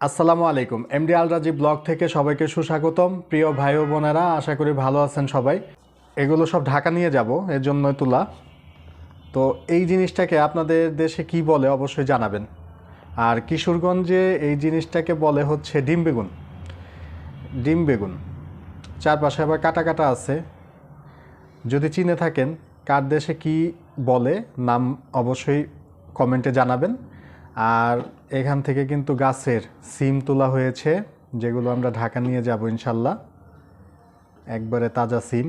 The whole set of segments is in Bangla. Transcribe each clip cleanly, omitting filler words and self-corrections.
আসসালামু আলাইকুম। এমডি আল রাজীব ব্লগ থেকে সবাইকে সুস্বাগতম। প্রিয় ভাই ও বোনেরা, আশা করি ভালো আছেন সবাই। এগুলো সব ঢাকা নিয়ে যাব, এর জন্যই তোলা। তো এই জিনিসটাকে আপনাদের দেশে কি বলে অবশ্যই জানাবেন। আর কিশোরগঞ্জে এই জিনিসটাকে বলে হচ্ছে ডিম বেগুন। ডিম বেগুন চারপাশে আবার কাটা কাটা আছে। যদি চিনে থাকেন কার দেশে কি বলে নাম অবশ্যই কমেন্টে জানাবেন। আর এখান থেকে কিন্তু গাছের সিম তোলা হয়েছে, যেগুলো আমরা ঢাকা নিয়ে যাব ইনশাল্লাহ। একবারে তাজা সিম।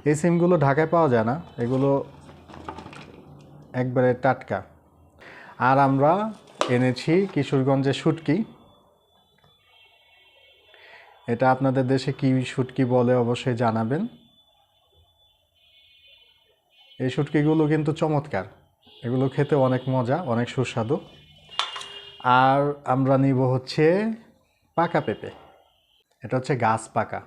এই সিমগুলো ঢাকায় পাওয়া যায় না, এগুলো একবারে টাটকা। আর আমরা এনেছি কিশোরগঞ্জের শুটকি। এটা আপনাদের দেশে কি শুটকি বলে অবশ্যই জানাবেন। এই শুটকিগুলো কিন্তু চমৎকার, এগুলো খেতে অনেক মজা, অনেক সুস্বাদু। আর আমরা নিব হচ্ছে পাকা পেঁপে। এটা হচ্ছে গাছ পাকা,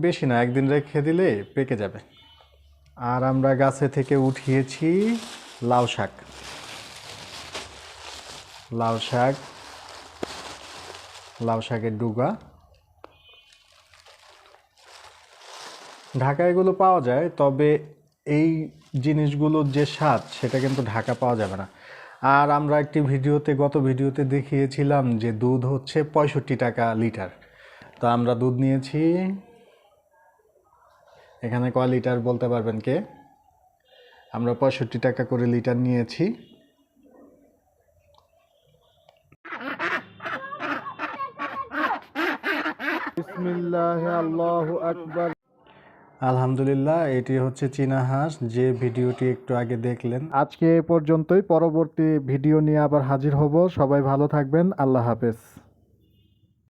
বেশি না, একদিন রেখে দিলে পেকে যাবে। আর আমরা গাছে থেকে উঠিয়েছি লাউ শাক। লাউ শাক, লাউ শাকের ডুগা। ঢাকায় এগুলো পাওয়া যায়, তবে এই জিনিসগুলোর যে স্বাদ সেটা কিন্তু ঢাকা পাওয়া যাবে না। আর আমরা একটি গত ভিডিওতে দেখিয়েছিলাম যে দুধ হচ্ছে 65 টাকা লিটার। তো আমরা দুধ নিয়েছি, এখানে কয় লিটার বলতে পারবেন কে? আমরা 65 টাকা করে লিটার নিয়েছি। বিসমিল্লাহ, আল্লাহু আকবার। আলহামদুলিল্লাহ, এটি হচ্ছে চীনা হাঁস, যে ভিডিওটি একটু আগে দেখলেন। আজকে এ পর্যন্তই, পরবর্তী ভিডিও নিয়ে আবার হাজির হব। সবাই ভালো থাকবেন, আল্লাহ হাফেজ।